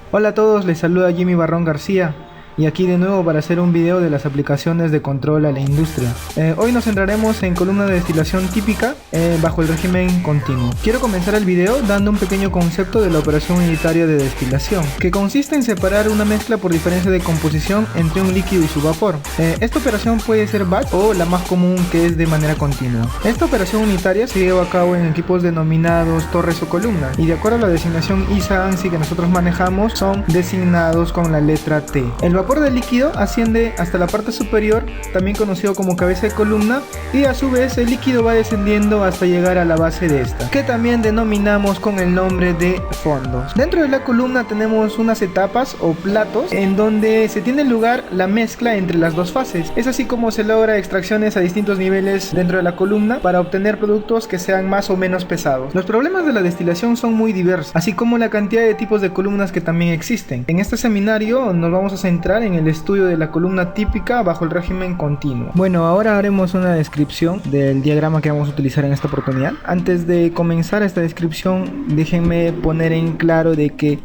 Hola a todos, les saluda Jimmy Barrón García y aquí de nuevo para hacer un video de las aplicaciones de control a la industria. Hoy nos centraremos en columna de destilación típica bajo el régimen continuo. Quiero comenzar el video dando un pequeño concepto de la operación unitaria de destilación, que consiste en separar una mezcla por diferencia de composición entre un líquido y su vapor. Esta operación puede ser batch o la más común, que es de manera continua. Esta operación unitaria se lleva a cabo en equipos denominados torres o columnas, y de acuerdo a la designación ISA-ANSI que nosotros manejamos, son designados con la letra T. El vapor del líquido asciende hasta la parte superior, también conocido como cabeza de columna, y a su vez el líquido va descendiendo hasta llegar a la base de esta, que también denominamos con el nombre de fondos. Dentro de la columna tenemos unas etapas o platos en donde se tiene lugar la mezcla entre las dos fases. Es así como se logra extracciones a distintos niveles dentro de la columna para obtener productos que sean más o menos pesados. Los problemas de la destilación son muy diversos, así como la cantidad de tipos de columnas que también existen. En este seminario nos vamos a centrar en el estudio de la columna típica bajo el régimen continuo. Bueno, ahora haremos una descripción del diagrama que vamos a utilizar en esta oportunidad. Antes de comenzar esta descripción, déjenme poner en claro de que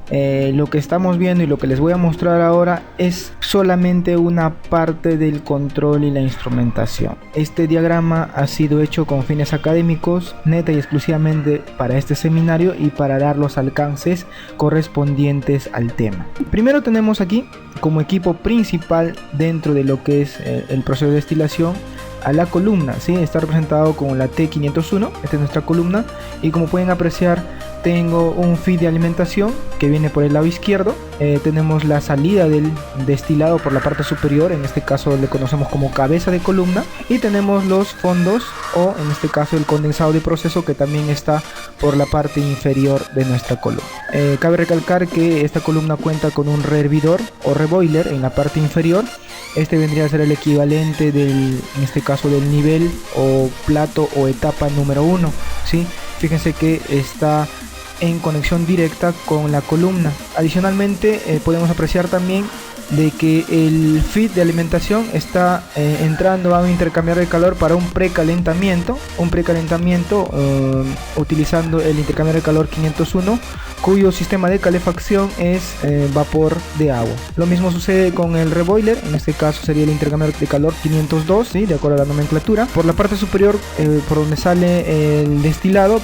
lo que estamos viendo y lo que les voy a mostrar ahora es solamente una parte del control y la instrumentación. Este diagrama ha sido hecho con fines académicos, neta y exclusivamente para este seminario y para dar los alcances correspondientes al tema. Primero tenemos aquí como equipo principal dentro de lo que es el proceso de destilación a la columna, ¿sí? Está representado con la T501, esta es nuestra columna, y como pueden apreciar tengo un feed de alimentación que viene por el lado izquierdo. Tenemos la salida del destilado por la parte superior, en este caso le conocemos como cabeza de columna, y tenemos los fondos, o en este caso el condensado de proceso, que también está por la parte inferior de nuestra columna. Cabe recalcar que esta columna cuenta con un rehervidor o reboiler en la parte inferior. Este vendría a ser el equivalente en este caso del nivel o plato o etapa número 1, ¿sí? Fíjense que está en conexión directa con la columna. Adicionalmente podemos apreciar también de que el feed de alimentación está entrando a un intercambiador de calor para un precalentamiento utilizando el intercambiador de calor 501, cuyo sistema de calefacción es vapor de agua. Lo mismo sucede con el reboiler, en este caso sería el intercambiador de calor 502, ¿sí? De acuerdo a la nomenclatura. Por la parte superior, por donde sale el destilado,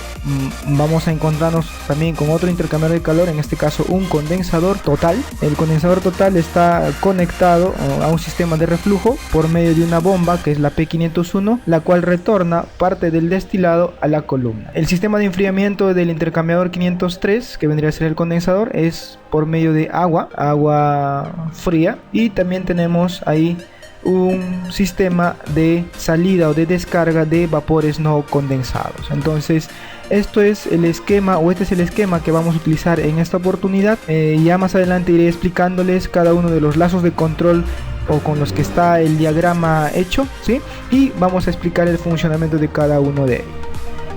vamos a encontrarnos también con otro intercambiador de calor, en este caso un condensador total. El condensador total está conectado a un sistema de reflujo por medio de una bomba que es la P501, la cual retorna parte del destilado a la columna. El sistema de enfriamiento del intercambiador 503, que vendría a ser el condensador, es por medio de agua fría, y también tenemos ahí un sistema de salida o de descarga de vapores no condensados. Entonces esto es el esquema, o este es el esquema que vamos a utilizar en esta oportunidad. Ya más adelante iré explicándoles cada uno de los lazos de control o con los que está el diagrama hecho, ¿sí? Y vamos a explicar el funcionamiento de cada uno de ellos.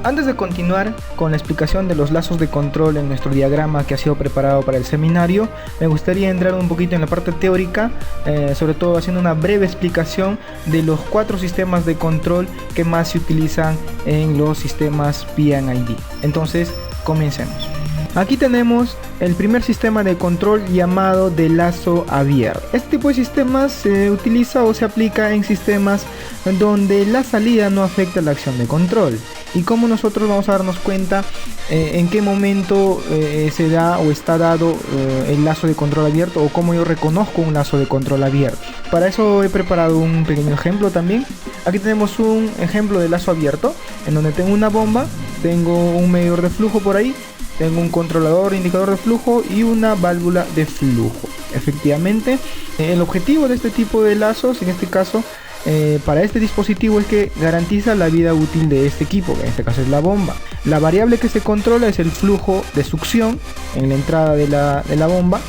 Antes de continuar con la explicación de los lazos de control en nuestro diagrama que ha sido preparado para el seminario, me gustaría entrar un poquito en la parte teórica, sobre todo haciendo una breve explicación de los 4 sistemas de control que más se utilizan en los sistemas P&ID. Entonces, comencemos. Aquí tenemos el primer sistema de control llamado de lazo abierto. Este tipo de sistemas se utiliza o se aplica en sistemas donde la salida no afecta la acción de control. Y cómo nosotros vamos a darnos cuenta en qué momento se da o está dado el lazo de control abierto, o cómo yo reconozco un lazo de control abierto. Para eso he preparado un pequeño ejemplo también. Aquí tenemos un ejemplo de lazo abierto en donde tengo una bomba, tengo un medidor de flujo por ahí, tengo un controlador indicador de flujo y una válvula de flujo. Efectivamente, el objetivo de este tipo de lazos, en este caso para este dispositivo, es que garantiza la vida útil de este equipo, que en este caso es la bomba. La variable que se controla es el flujo de succión en la entrada de la bomba.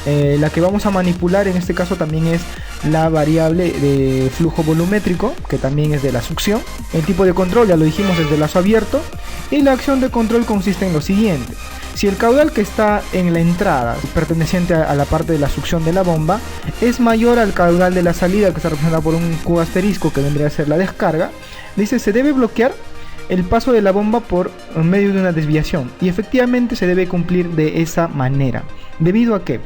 La que vamos a manipular en este caso también es la variable de flujo volumétrico, que también es de la succión. El tipo de control, ya lo dijimos, es de lazo abierto, y la acción de control consiste en lo siguiente. Si el caudal que está en la entrada, perteneciente a la parte de la succión de la bomba, es mayor al caudal de la salida, que está representada por un cubo asterisco, que vendría a ser la descarga, dice, se debe bloquear el paso de la bomba por medio de una desviación, y efectivamente se debe cumplir de esa manera. ¿Debido a qué?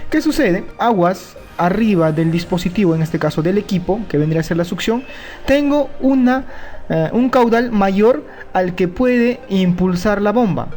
¿Qué sucede? Aguas arriba del dispositivo, en este caso del equipo, que vendría a ser la succión, tengo un caudal mayor al que puede impulsar la bomba.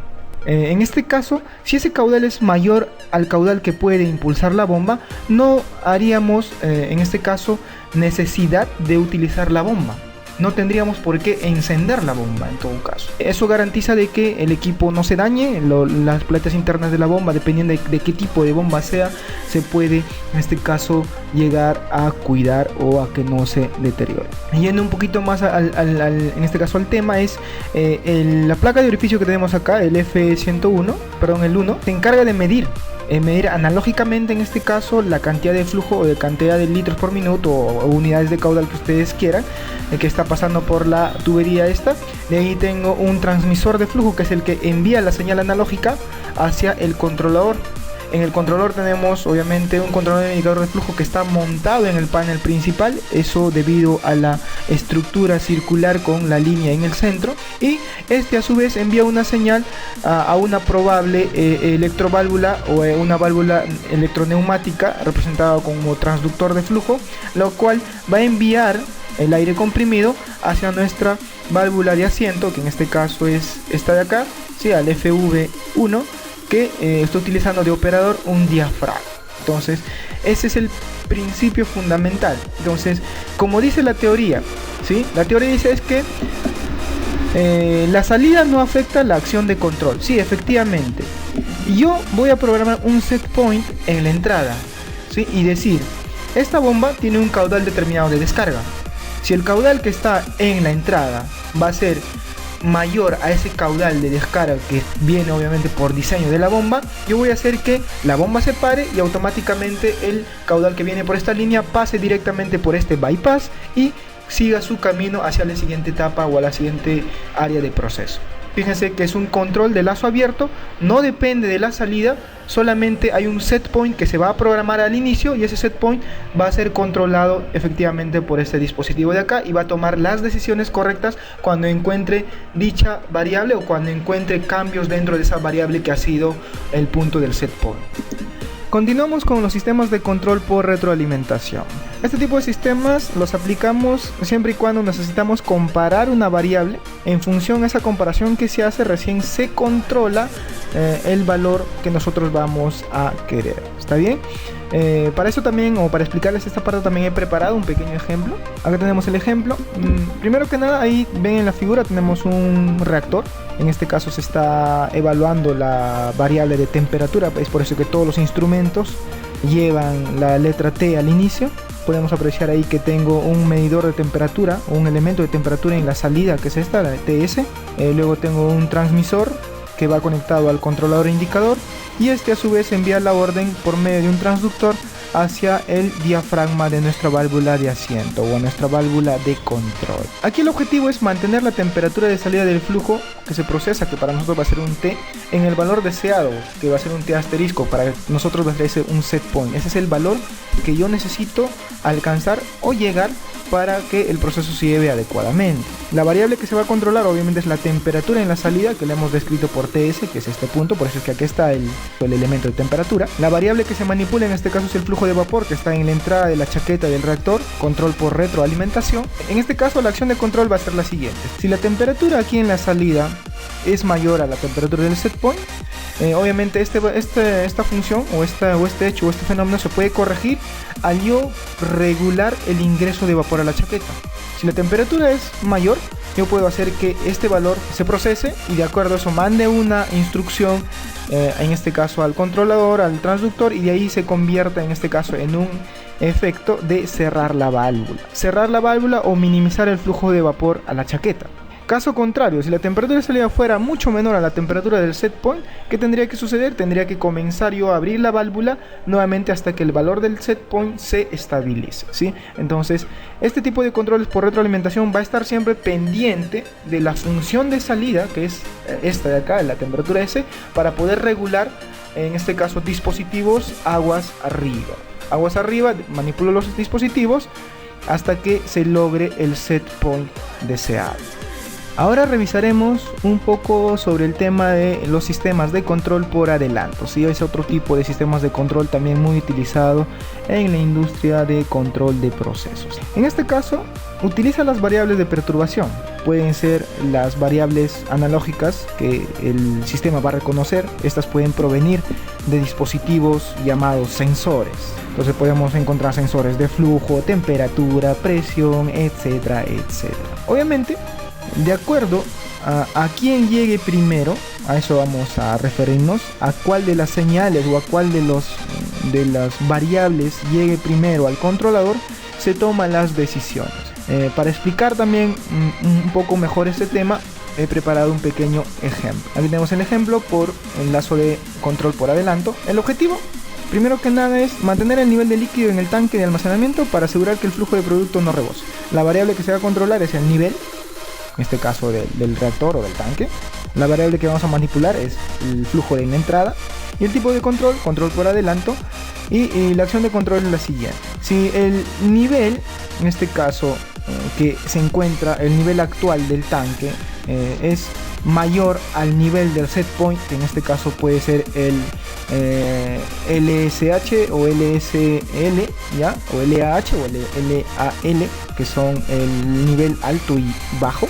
En este caso, si ese caudal es mayor al caudal que puede impulsar la bomba, no haríamos, en este caso, necesidad de utilizar la bomba. No tendríamos por qué encender la bomba en todo caso. Eso garantiza de que el equipo no se dañe. Las platas internas de la bomba, dependiendo de qué tipo de bomba sea, se puede en este caso llegar a cuidar o a que no se deteriore. Yendo un poquito más en este caso al tema, es la placa de orificio que tenemos acá, el F101, perdón, el 1, se encarga de medir analógicamente, en este caso, la cantidad de flujo o de cantidad de litros por minuto o unidades de caudal que ustedes quieran, que está pasando por la tubería esta. De ahí tengo un transmisor de flujo, que es el que envía la señal analógica hacia el controlador. En el controlador tenemos obviamente un controlador de indicador de flujo que está montado en el panel principal, eso debido a la estructura circular con la línea en el centro, y este a su vez envía una señal a una probable electroválvula o una válvula electroneumática representada como transductor de flujo, lo cual va a enviar el aire comprimido hacia nuestra válvula de asiento, que en este caso es esta de acá, ¿sí? Al FV1, que está utilizando de operador un diafragma. Entonces ese es el principio fundamental. Entonces, como dice la teoría, ¿sí? La teoría dice es que la salida no afecta la acción de control. Sí, efectivamente. Yo voy a programar un set point en la entrada, ¿sí? Y decir, esta bomba tiene un caudal determinado de descarga. Si el caudal que está en la entrada va a ser mayor a ese caudal de descarga que viene obviamente por diseño de la bomba, yo voy a hacer que la bomba se pare y automáticamente el caudal que viene por esta línea pase directamente por este bypass y siga su camino hacia la siguiente etapa o a la siguiente área de proceso. Fíjense que es un control de lazo abierto, no depende de la salida, solamente hay un set point que se va a programar al inicio, y ese set point va a ser controlado efectivamente por este dispositivo de acá y va a tomar las decisiones correctas cuando encuentre dicha variable o cuando encuentre cambios dentro de esa variable que ha sido el punto del set point. Continuamos con los sistemas de control por retroalimentación. Este tipo de sistemas los aplicamos siempre y cuando necesitamos comparar una variable. En función a esa comparación que se hace, recién se controla el valor que nosotros vamos a querer. ¿Está bien? Para eso también, o para explicarles esta parte, también he preparado un pequeño ejemplo. Acá tenemos el ejemplo. Primero que nada, ahí ven en la figura, tenemos un reactor. En este caso se está evaluando la variable de temperatura, es por eso que todos los instrumentos llevan la letra T al inicio. Podemos apreciar ahí que tengo un medidor de temperatura, o un elemento de temperatura en la salida, que es esta, la TS. Luego tengo un transmisor que va conectado al controlador indicador, y este a su vez envía la orden por medio de un transductor hacia el diafragma de nuestra válvula de asiento o nuestra válvula de control. Aquí el objetivo es mantener la temperatura de salida del flujo que se procesa, que para nosotros va a ser un T, en el valor deseado, que va a ser un T asterisco, para nosotros va a ser un set point. Ese es el valor que yo necesito alcanzar o llegar para que el proceso se lleve adecuadamente. La variable que se va a controlar obviamente es la temperatura en la salida, que la hemos descrito por TS, que es este punto, por eso es que aquí está el elemento de temperatura. La variable que se manipula en este caso es el flujo de vapor, que está en la entrada de la chaqueta del reactor, control por retroalimentación. En este caso la acción de control va a ser la siguiente: si la temperatura aquí en la salida es mayor a la temperatura del set point, obviamente esta función o este hecho o este fenómeno se puede corregir al yo regular el ingreso de vapor a la chaqueta. Si la temperatura es mayor, yo puedo hacer que este valor se procese y de acuerdo a eso mande una instrucción, en este caso al controlador, al transductor, y de ahí se convierta en este caso en un efecto de cerrar la válvula o minimizar el flujo de vapor a la chaqueta. Caso contrario, si la temperatura de salida fuera mucho menor a la temperatura del set point, ¿qué tendría que suceder? Tendría que comenzar yo a abrir la válvula nuevamente hasta que el valor del set point se estabilice, ¿sí? Entonces, este tipo de controles por retroalimentación va a estar siempre pendiente de la función de salida, que es esta de acá, la temperatura S, para poder regular, en este caso, dispositivos aguas arriba. Aguas arriba, manipulo los dispositivos hasta que se logre el set point deseado. Ahora revisaremos un poco sobre el tema de los sistemas de control por adelanto. Sí, es otro tipo de sistemas de control también muy utilizado en la industria de control de procesos. En este caso, utiliza las variables de perturbación. Pueden ser las variables analógicas que el sistema va a reconocer. Estas pueden provenir de dispositivos llamados sensores. Entonces podemos encontrar sensores de flujo, temperatura, presión, etcétera, etcétera. Obviamente, de acuerdo a quién llegue primero, a eso vamos a referirnos, a cuál de las señales o a cuál de las variables llegue primero al controlador, se toman las decisiones. Para explicar también un poco mejor este tema, he preparado un pequeño ejemplo. Aquí tenemos el ejemplo por el lazo de control por adelanto. El objetivo, primero que nada, es mantener el nivel de líquido en el tanque de almacenamiento para asegurar que el flujo de producto no rebose. La variable que se va a controlar es el nivel, en este caso del reactor o del tanque. La variable que vamos a manipular es el flujo de la entrada. Y el tipo de control, control por adelanto. Y la acción de control es la siguiente. Si el nivel, en este caso, que se encuentra, el nivel actual del tanque, es mayor al nivel del set point, que en este caso puede ser el LSH o LSL, ¿ya? O LAH o LAL, que son el nivel alto y bajo.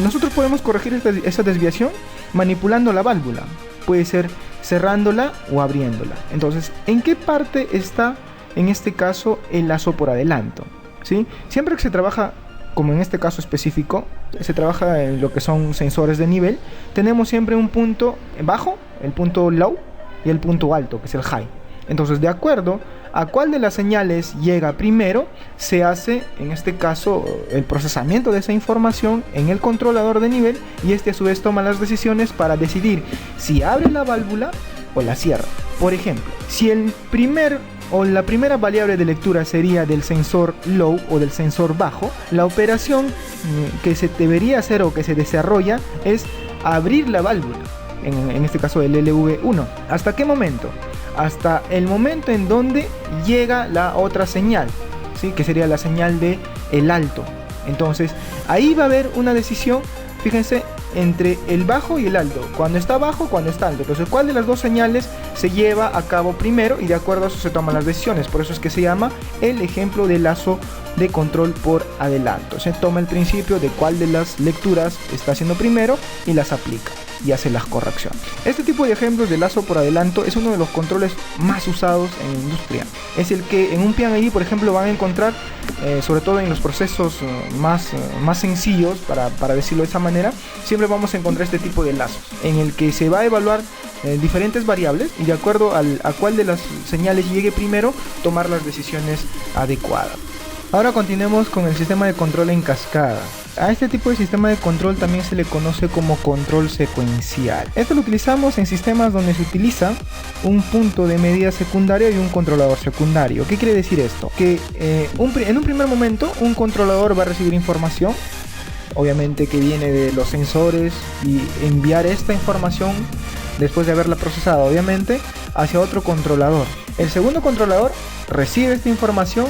Nosotros podemos corregir esta desviación manipulando la válvula. Puede ser cerrándola o abriéndola. Entonces, ¿en qué parte está, en este caso, el lazo por adelanto? ¿Sí? Siempre que se trabaja, como en este caso específico, se trabaja en lo que son sensores de nivel, tenemos siempre un punto bajo, el punto low, y el punto alto, que es el high. Entonces, de acuerdo a cuál de las señales llega primero, se hace, en este caso, el procesamiento de esa información en el controlador de nivel, y este a su vez toma las decisiones para decidir si abre la válvula o la cierra. Por ejemplo, si la primera variable de lectura sería del sensor low o del sensor bajo, la operación que se debería hacer o que se desarrolla es abrir la válvula, en este caso el LV1. ¿Hasta qué momento? Hasta el momento en donde llega la otra señal, ¿sí? Que sería la señal de el alto. Entonces ahí va a haber una decisión, fíjense, entre el bajo y el alto, cuando está bajo, cuando está alto. Entonces, ¿cuál de las dos señales se lleva a cabo primero? Y de acuerdo a eso se toman las decisiones. Por eso es que se llama el ejemplo de lazo de control por adelanto. Se toma el principio de cuál de las lecturas está haciendo primero y las aplica y hace las correcciones. Este tipo de ejemplos de lazo por adelanto es uno de los controles más usados en la industria. Es el que en un PID, por ejemplo, van a encontrar, sobre todo en los procesos más sencillos, para decirlo de esa manera. Siempre vamos a encontrar este tipo de lazos en el que se va a evaluar diferentes variables y de acuerdo a cuál de las señales llegue primero, tomar las decisiones adecuadas. Ahora continuemos con el sistema de control en cascada. A este tipo de sistema de control también se le conoce como control secuencial. Esto lo utilizamos en sistemas donde se utiliza un punto de medida secundario y un controlador secundario. ¿Qué quiere decir esto? Que en un primer momento un controlador va a recibir información, obviamente que viene de los sensores, y enviar esta información, después de haberla procesado obviamente, hacia otro controlador. El segundo controlador recibe esta información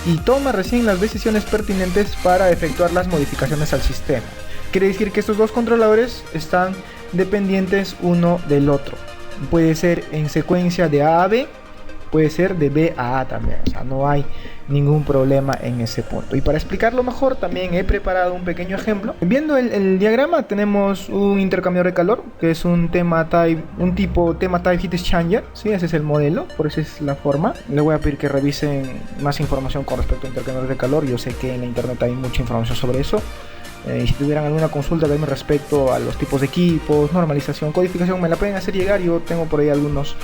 y toma recién las decisiones pertinentes para efectuar las modificaciones al sistema. Quiere decir que estos dos controladores están dependientes uno del otro. Puede ser en secuencia de A a B, puede ser de B a A también, o sea, no hay ningún problema en ese punto. Y para explicarlo mejor también he preparado un pequeño ejemplo. Viendo el diagrama, tenemos un intercambiador de calor, que es un tipo tema type heat exchanger, ¿sí? Ese es el modelo, por eso es la forma. Le voy a pedir que revisen más información con respecto a intercambiadores de calor. Yo sé que en la internet hay mucha información sobre eso. Y si tuvieran alguna consulta también respecto a los tipos de equipos, normalización, codificación, me la pueden hacer llegar. Yo tengo por ahí algunos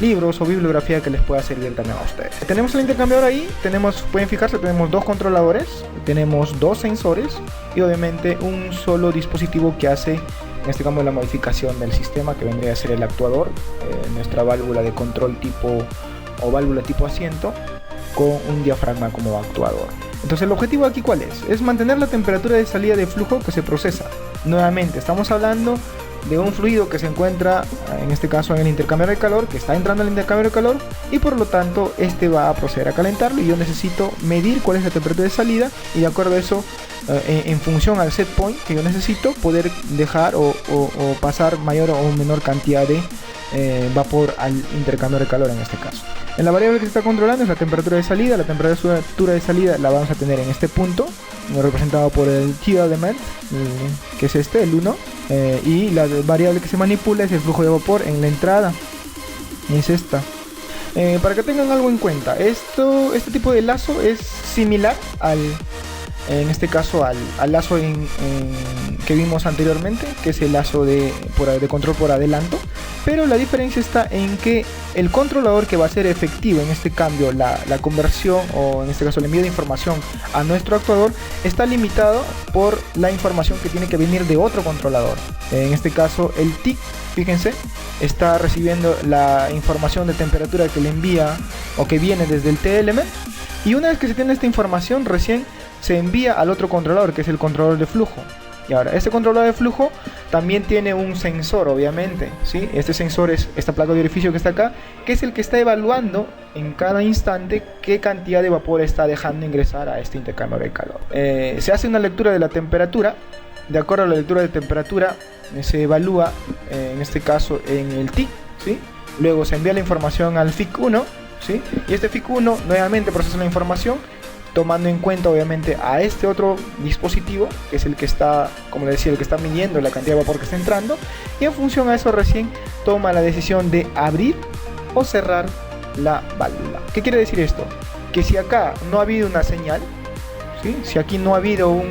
libros o bibliografía que les pueda servir también a ustedes. Tenemos el intercambiador ahí, pueden fijarse, tenemos dos controladores, tenemos dos sensores y obviamente un solo dispositivo que hace, en este caso, la modificación del sistema, que vendría a ser el actuador, nuestra válvula de control tipo o válvula tipo asiento, con un diafragma como actuador. Entonces el objetivo aquí, ¿cuál es? Es mantener la temperatura de salida de flujo que se procesa. Nuevamente estamos hablando de un fluido que se encuentra, en este caso en el intercambiador de calor, que está entrando al intercambiador de calor, y por lo tanto este va a proceder a calentarlo, y yo necesito medir cuál es la temperatura de salida, y de acuerdo a eso, en función al set point que yo necesito, poder dejar o pasar mayor o menor cantidad de vapor al intercambiador de calor en este caso. En la variable que se está controlando es la temperatura de salida. La temperatura de salida la vamos a tener en este punto, representado por el Q element, que es este, el 1, y la variable que se manipula es el flujo de vapor en la entrada, es esta. Para que tengan algo en cuenta, este tipo de lazo es similar en este caso al lazo que vimos anteriormente, que es el lazo de control por adelanto, pero la diferencia está en que el controlador que va a ser efectivo en este cambio, la conversión, o en este caso el envío de información a nuestro actuador, está limitado por la información que tiene que venir de otro controlador. En este caso el TIC, fíjense, está recibiendo la información de temperatura que le envía o que viene desde el TLM, y una vez que se tiene esta información, recién se envía al otro controlador, que es el controlador de flujo. Y ahora, este controlador de flujo también tiene un sensor, obviamente, ¿sí? Este sensor es esta placa de orificio que está acá, que es el que está evaluando en cada instante qué cantidad de vapor está dejando ingresar a este intercambiador de calor. Se hace una lectura de la temperatura. De acuerdo a la lectura de temperatura, se evalúa, en este caso, en el TIC, ¿sí? Luego se envía la información al FIC1, ¿sí? Y este FIC1 nuevamente procesa la información, tomando en cuenta obviamente a este otro dispositivo, que es el que está, como les decía, el que está midiendo la cantidad de vapor que está entrando, y en función a eso recién toma la decisión de abrir o cerrar la válvula. ¿Qué quiere decir esto? Que si acá no ha habido una señal, ¿sí? Si aquí no ha habido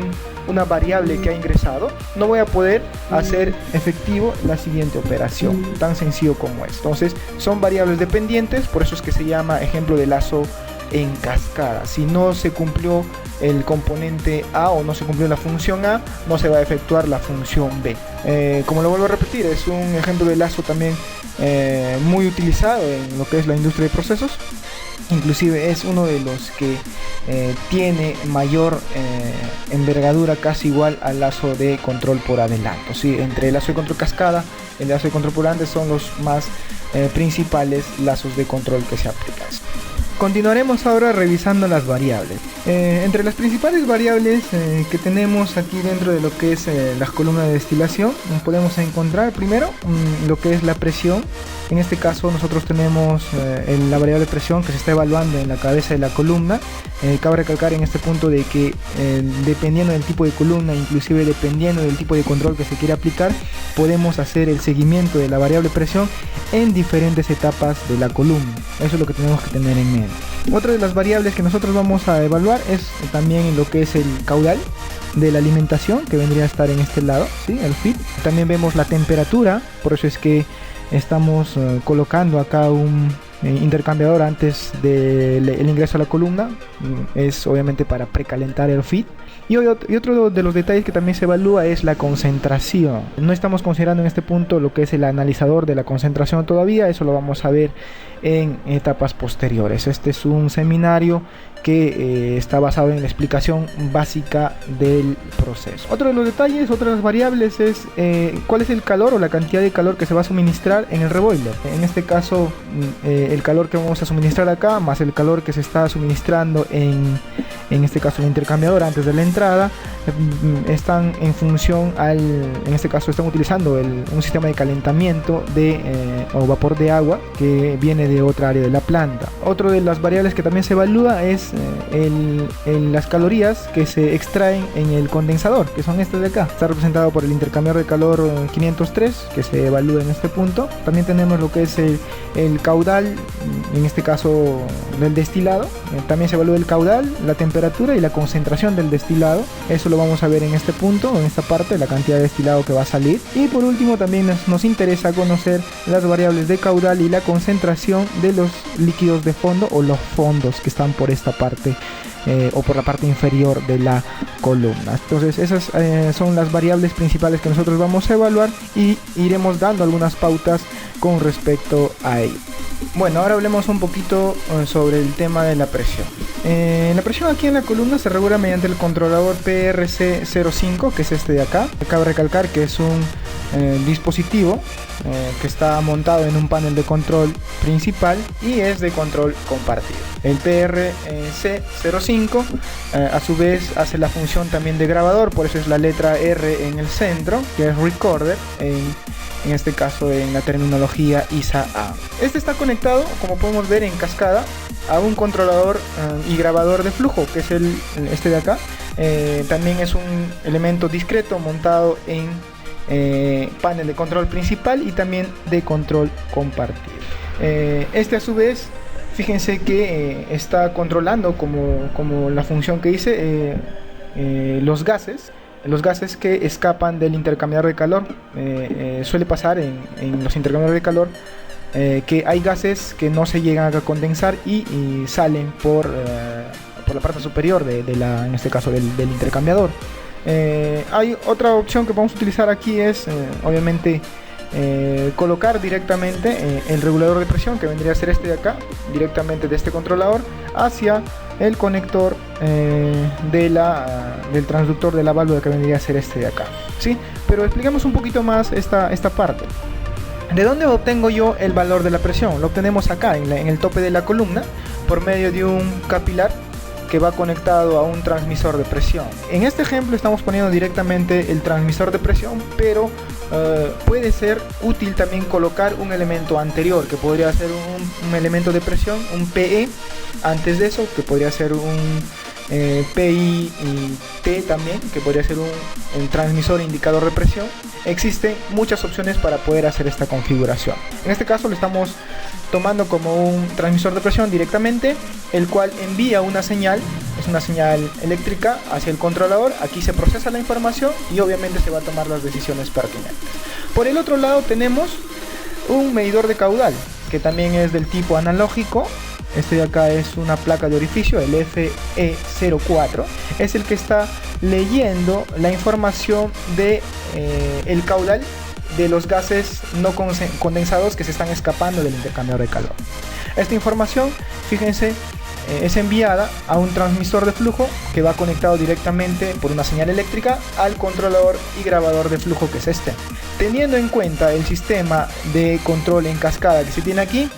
una variable que ha ingresado, no voy a poder hacer efectivo la siguiente operación, tan sencillo como es. Entonces son variables dependientes, por eso es que se llama ejemplo de lazo en cascada. Si no se cumplió el componente A o no se cumplió la función A, no se va a efectuar la función B. Como lo vuelvo a repetir, es un ejemplo de lazo también muy utilizado en lo que es la industria de procesos. Inclusive es uno de los que tiene mayor envergadura, casi igual al lazo de control por adelanto, ¿sí? Entre el lazo de control cascada y el lazo de control por adelante son los más principales lazos de control que se aplican. Continuaremos ahora revisando las variables. Entre las principales variables que tenemos aquí dentro de lo que es las columnas de destilación, podemos encontrar primero lo que es la presión. En este caso nosotros tenemos la variable presión que se está evaluando en la cabeza de la columna. Cabe recalcar en este punto de que dependiendo del tipo de columna, inclusive dependiendo del tipo de control que se quiere aplicar, podemos hacer el seguimiento de la variable presión en diferentes etapas de la columna. Eso es lo que tenemos que tener en mente. Otra de las variables que nosotros vamos a evaluar es también lo que es el caudal de la alimentación, que vendría a estar en este lado, ¿sí? El feed. También vemos la temperatura, por eso es que estamos colocando acá un intercambiador antes del ingreso a la columna. Es obviamente para precalentar el feed. Y otro de los detalles que también se evalúa es la concentración. No estamos considerando en este punto lo que es el analizador de la concentración todavía, eso lo vamos a ver en etapas posteriores. Este es un seminario que está basado en la explicación básica del proceso. Otro de los detalles, otra de las variables es cuál es el calor o la cantidad de calor que se va a suministrar en el reboiler. En este caso, el calor que vamos a suministrar acá, más el calor que se está suministrando en este caso el intercambiador antes de la entrada, están en función en este caso están utilizando un sistema de calentamiento o vapor de agua que viene de otra área de la planta. Otra de las variables que también se evalúa es las calorías que se extraen en el condensador, que son estas de acá. Está representado por el intercambiador de calor 503, que se evalúa en este punto. También tenemos lo que es el caudal, en este caso del destilado. También se evalúa el caudal, la temperatura y la concentración del destilado. Eso lo vamos a ver en este punto, en esta parte, la cantidad de destilado que va a salir. Y por último también nos interesa conocer las variables de caudal y la concentración de los líquidos de fondo o los fondos que están por esta parte o por la parte inferior de la columna. Entonces esas son las variables principales que nosotros vamos a evaluar y iremos dando algunas pautas con respecto a ello. Bueno, ahora hablemos un poquito sobre el tema de la presión. La presión aquí en la columna se regula mediante el controlador PRC05, que es este de acá. Cabe recalcar que es un dispositivo que está montado en un panel de control principal y es de control compartido. El PRC05 a su vez hace la función también de grabador, por eso es la letra R en el centro, que es recorder en este caso en la terminología ISA-A. Este está conectado, como podemos ver, en cascada a un controlador y grabador de flujo, que es este de acá. También es un elemento discreto montado en panel de control principal y también de control compartido. Este a su vez, fíjense que está controlando como la función que hice, los gases que escapan del intercambiador de calor. Suele pasar en los intercambiadores de calor que hay gases que no se llegan a condensar y salen por la parte superior en este caso del intercambiador. Hay otra opción que podemos utilizar aquí, es obviamente colocar directamente el regulador de presión, que vendría a ser este de acá, directamente de este controlador hacia el conector del transductor de la válvula, que vendría a ser este de acá, ¿sí? Pero explicamos un poquito más esta parte. ¿De dónde obtengo yo el valor de la presión? Lo obtenemos acá en el tope de la columna por medio de un capilar que va conectado a un transmisor de presión. En este ejemplo estamos poniendo directamente el transmisor de presión, pero puede ser útil también colocar un elemento anterior, que podría ser un elemento de presión, un PE, antes de eso, que podría ser un PIT también, que podría ser un transmisor indicador de presión. Existen muchas opciones para poder hacer esta configuración. En este caso lo estamos tomando como un transmisor de presión directamente, el cual envía una señal, es una señal eléctrica hacia el controlador. Aquí se procesa la información y obviamente se va a tomar las decisiones pertinentes. Por el otro lado tenemos un medidor de caudal, que también es del tipo analógico. Este de acá es una placa de orificio, el FE04, es el que está leyendo la información de el caudal de los gases no condensados que se están escapando del intercambiador de calor. Esta información, fíjense, es enviada a un transmisor de flujo que va conectado directamente por una señal eléctrica al controlador y grabador de flujo, que es este. Teniendo en cuenta el sistema de control en cascada que se tiene aquí,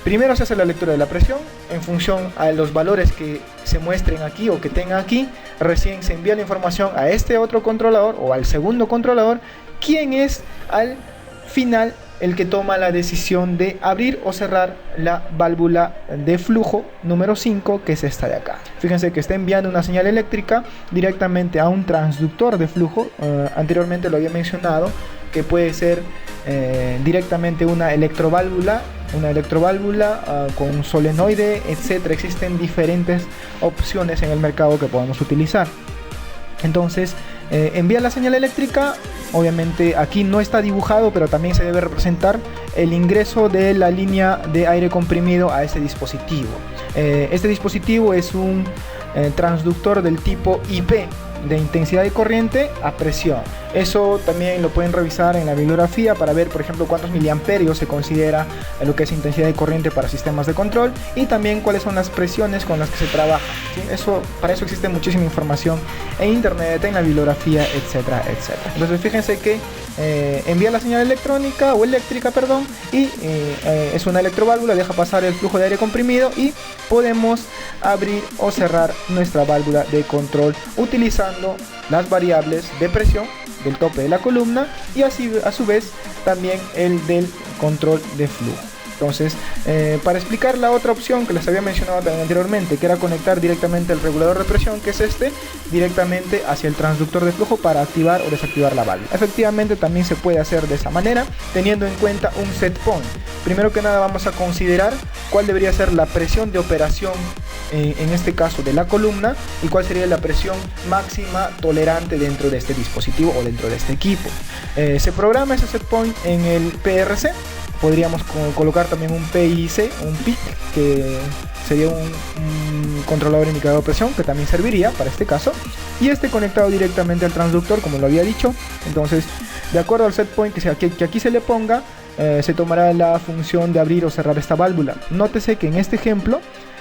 primero se hace la lectura de la presión en función a los valores que se muestren aquí o que tenga aquí. Recién se envía la información a este otro controlador o al segundo controlador, quien es al final el que toma la decisión de abrir o cerrar la válvula de flujo número 5, que es esta de acá. Fíjense que está enviando una señal eléctrica directamente a un transductor de flujo. Anteriormente lo había mencionado, que puede ser directamente una electroválvula con un solenoide, etcétera. Existen diferentes opciones en el mercado que podemos utilizar. Entonces envía la señal eléctrica. Obviamente aquí no está dibujado, pero también se debe representar el ingreso de la línea de aire comprimido a este dispositivo. Este dispositivo es un transductor del tipo IP, de intensidad de corriente a presión. Eso también lo pueden revisar en la bibliografía para ver, por ejemplo, cuántos miliamperios se considera lo que es intensidad de corriente para sistemas de control, y también cuáles son las presiones con las que se trabaja, ¿sí? Para eso existe muchísima información en internet, en la bibliografía, etcétera, etcétera. Entonces fíjense que envía la señal electrónica o eléctrica, perdón, y es una electroválvula, deja pasar el flujo de aire comprimido y podemos abrir o cerrar nuestra válvula de control utilizando las variables de presión del tope de la columna y así a su vez también el del control de flujo. Entonces, para explicar la otra opción que les había mencionado también anteriormente, que era conectar directamente el regulador de presión, que es este, directamente hacia el transductor de flujo para activar o desactivar la válvula. Efectivamente también se puede hacer de esa manera, teniendo en cuenta un set point. Primero que nada vamos a considerar cuál debería ser la presión de operación, en este caso de la columna, y cuál sería la presión máxima tolerante dentro de este dispositivo o dentro de este equipo. Se programa ese set point en el PRC. Podríamos colocar también un PIC, un PIC, que sería un controlador indicador de presión, que también serviría para este caso, y este conectado directamente al transductor, como lo había dicho. Entonces, de acuerdo al set point que aquí se le ponga, se tomará la función de abrir o cerrar esta válvula. Nótese que en este ejemplo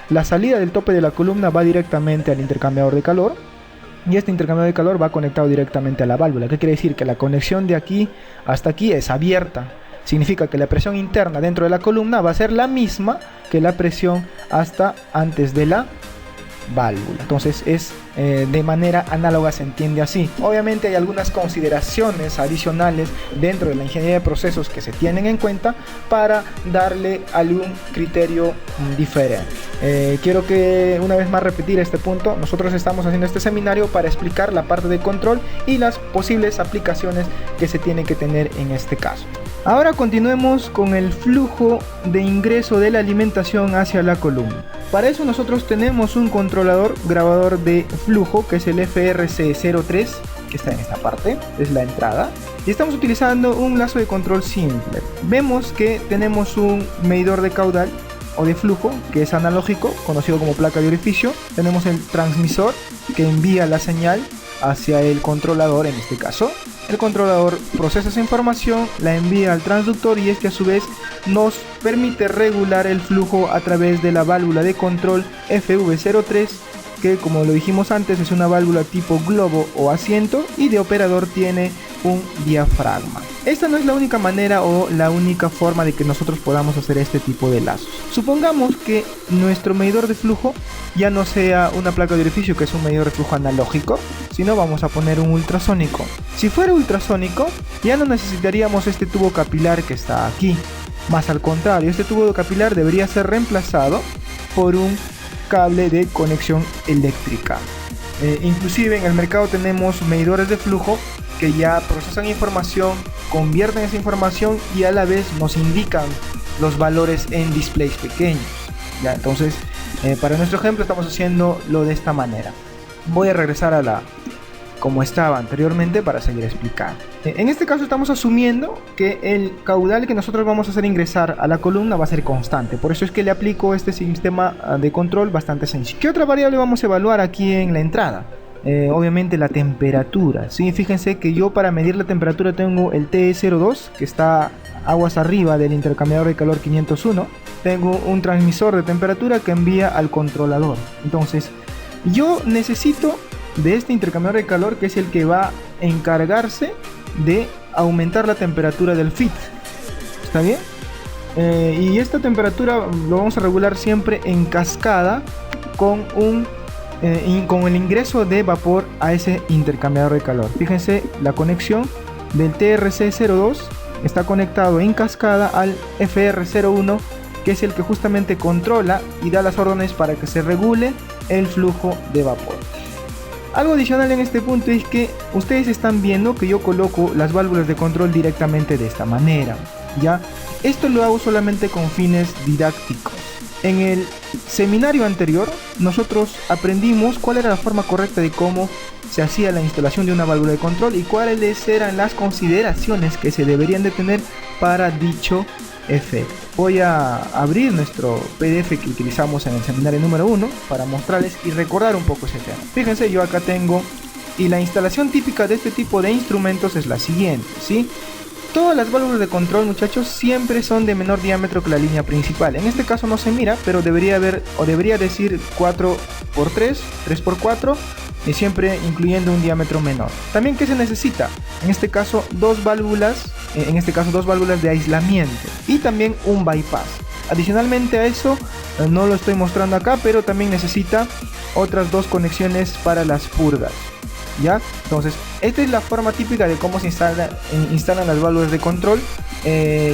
la salida del tope de la columna va directamente al intercambiador de calor, y este intercambiador de calor va conectado directamente a la válvula. ¿Qué quiere decir? Que la conexión de aquí hasta aquí es abierta. Significa que la presión interna dentro de la columna va a ser la misma que la presión hasta antes de la válvula. Entonces es de manera análoga, se entiende así. Obviamente hay algunas consideraciones adicionales dentro de la ingeniería de procesos que se tienen en cuenta para darle algún criterio diferente. Quiero que una vez más repetir este punto. Nosotros estamos haciendo este seminario para explicar la parte de control y las posibles aplicaciones que se tienen que tener en este caso. Ahora continuemos con el flujo de ingreso de la alimentación hacia la columna. Para eso nosotros tenemos un controlador grabador de flujo que es el FRC03, que está en esta parte, es la entrada, y estamos utilizando un lazo de control simple. Vemos que tenemos un medidor de caudal o de flujo que es analógico, conocido como placa de orificio. Tenemos el transmisor que envía la señal hacia el controlador. En este caso el controlador procesa esa información, la envía al transductor, y este a su vez nos permite regular el flujo a través de la válvula de control FV03, que como lo dijimos antes es una válvula tipo globo o asiento y de operador tiene un diafragma. Esta no es la única manera o la única forma de que nosotros podamos hacer este tipo de lazos. Supongamos que nuestro medidor de flujo ya no sea una placa de orificio, que es un medidor de flujo analógico, sino vamos a poner un ultrasónico. Si fuera ultrasónico, ya no necesitaríamos este tubo capilar que está aquí. Más al contrario, este tubo capilar debería ser reemplazado por un cable de conexión eléctrica. Inclusive en el mercado tenemos medidores de flujo que ya procesan información, convierten esa información y a la vez nos indican los valores en displays pequeños. ¿Ya? Entonces, para nuestro ejemplo estamos haciéndolo de esta manera. Voy a regresar a la como estaba anteriormente para seguir explicando. En este caso estamos asumiendo que el caudal que nosotros vamos a hacer ingresar a la columna va a ser constante. Por eso es que le aplico este sistema de control bastante sencillo. ¿Qué otra variable vamos a evaluar aquí en la entrada? Obviamente la temperatura. ¿Sí? Fíjense que yo para medir la temperatura tengo el TE02 que está aguas arriba del intercambiador de calor 501. Tengo un transmisor de temperatura que envía al controlador. Entonces yo necesito de este intercambiador de calor, que es el que va a encargarse de aumentar la temperatura del FIT. ¿Está bien? Y esta temperatura lo vamos a regular siempre en cascada con el ingreso de vapor a ese intercambiador de calor. Fíjense, la conexión del TRC02 está conectado en cascada al FR01, que es el que justamente controla y da las órdenes para que se regule el flujo de vapor. Algo adicional en este punto es que ustedes están viendo que yo coloco las válvulas de control directamente de esta manera, ¿ya? Esto lo hago solamente con fines didácticos. En el seminario anterior nosotros aprendimos cuál era la forma correcta de cómo se hacía la instalación de una válvula de control y cuáles eran las consideraciones que se deberían de tener para dicho efecto. Voy a abrir nuestro PDF que utilizamos en el seminario número 1 para mostrarles y recordar un poco ese tema. Fíjense, yo acá tengo, y la instalación típica de este tipo de instrumentos es la siguiente, ¿sí? Todas las válvulas de control, muchachos, siempre son de menor diámetro que la línea principal. En este caso no se mira, pero debería haber, o debería decir 4x3, 3x4, y siempre incluyendo un diámetro menor. También, ¿qué se necesita? En este caso dos válvulas de aislamiento y también un bypass. Adicionalmente a eso, no lo estoy mostrando acá, pero también necesita otras dos conexiones para las purgas, ¿ya? Entonces, esta es la forma típica de cómo se instalan las válvulas de control.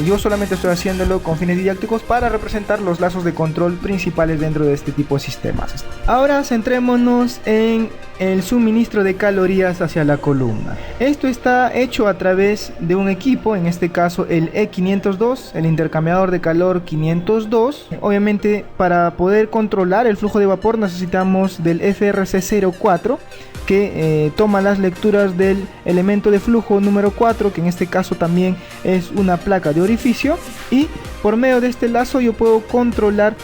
Yo solamente estoy haciéndolo con fines didácticos para representar los lazos de control principales dentro de este tipo de sistemas. Ahora centrémonos en el suministro de calorías hacia la columna. Esto está hecho a través de un equipo, en este caso el E502, el intercambiador de calor 502. Obviamente, para poder controlar el flujo de vapor necesitamos del FRC04, que toma las lecturas del elemento de flujo número 4, que en este caso también es una placa de orificio, y por medio de este lazo yo puedo controlar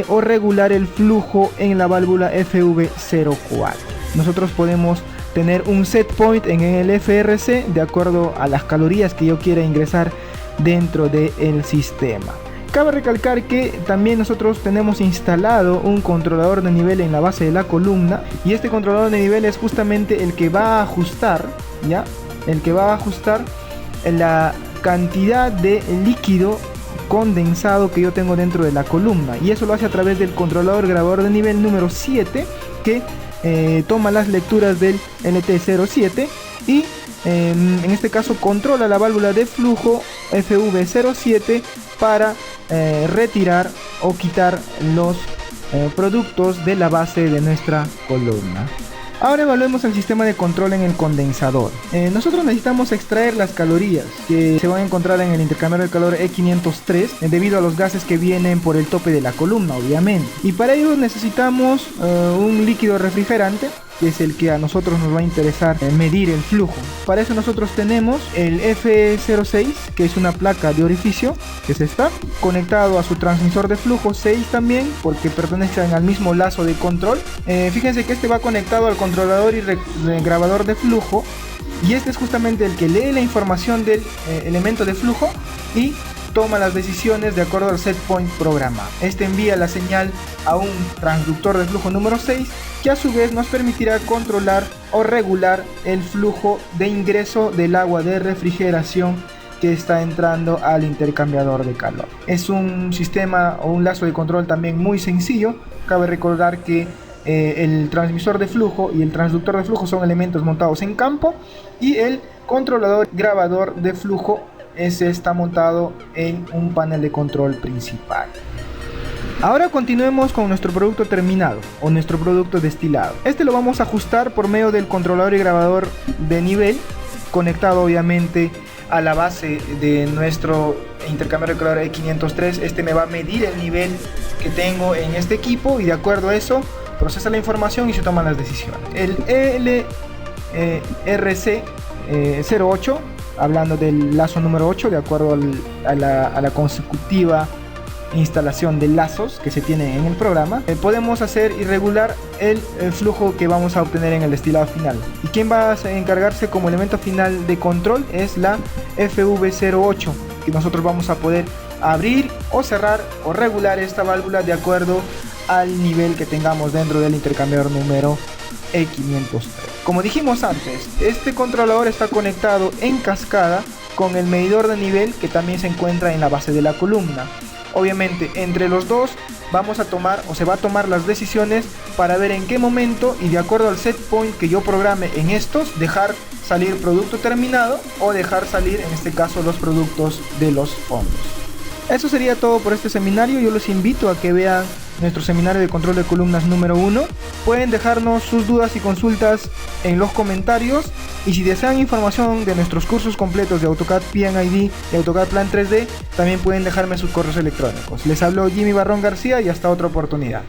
o regular el flujo en la válvula FV04. Nosotros podemos tener un set point en el FRC de acuerdo a las calorías que yo quiera ingresar dentro del sistema. Cabe recalcar que también nosotros tenemos instalado un controlador de nivel en la base de la columna, y este controlador de nivel es justamente el que va a ajustar, ¿ya? El que va a ajustar la cantidad de líquido condensado que yo tengo dentro de la columna, y eso lo hace a través del controlador grabador de nivel número 7, que toma las lecturas del LT07 y en este caso controla la válvula de flujo FV07 para retirar o quitar los productos de la base de nuestra columna. Ahora evaluemos el sistema de control en el condensador. Nosotros necesitamos extraer las calorías que se van a encontrar en el intercambiador de calor E503 debido a los gases que vienen por el tope de la columna, obviamente. Y para ello necesitamos un líquido refrigerante, que es el que a nosotros nos va a interesar medir el flujo. Para eso nosotros tenemos el F06, que es una placa de orificio, que es esta, conectado a su transmisor de flujo 6 también, porque pertenecen al mismo lazo de control. Fíjense que este va conectado al controlador y grabador de flujo, y este es justamente el que lee la información del elemento de flujo y toma las decisiones de acuerdo al set point programado. Este envía la señal a un transductor de flujo número 6, que a su vez nos permitirá controlar o regular el flujo de ingreso del agua de refrigeración que está entrando al intercambiador de calor. Es un sistema o un lazo de control también muy sencillo. Cabe recordar que el transmisor de flujo y el transductor de flujo son elementos montados en campo, y el controlador grabador de flujo ese está montado en un panel de control principal. Ahora continuemos con nuestro producto terminado o nuestro producto destilado. Este lo vamos a ajustar por medio del controlador y grabador de nivel, conectado obviamente a la base de nuestro intercambiador de calor E503. Este me va a medir el nivel que tengo en este equipo, y de acuerdo a eso procesa la información y se toman las decisiones. El ELRC08, hablando del lazo número 8, de acuerdo a la consecutiva instalación de lazos que se tiene en el programa, podemos hacer y regular el flujo que vamos a obtener en el destilado final. Y quien va a encargarse como elemento final de control es la FV08, que nosotros vamos a poder abrir o cerrar o regular esta válvula de acuerdo al nivel que tengamos dentro del intercambiador número E503. Como dijimos antes, este controlador está conectado en cascada con el medidor de nivel, que también se encuentra en la base de la columna. Obviamente entre los dos vamos a tomar o se va a tomar las decisiones para ver en qué momento, y de acuerdo al set point que yo programe en estos, dejar salir producto terminado o dejar salir en este caso los productos de los fondos. Eso sería todo por este seminario. Yo los invito a que vean nuestro seminario de control de columnas número 1. Pueden dejarnos sus dudas y consultas en los comentarios, y si desean información de nuestros cursos completos de AutoCAD PNID y AutoCAD Plan 3D, también pueden dejarme sus correos electrónicos. Les habló Jimmy Barrón García, y hasta otra oportunidad.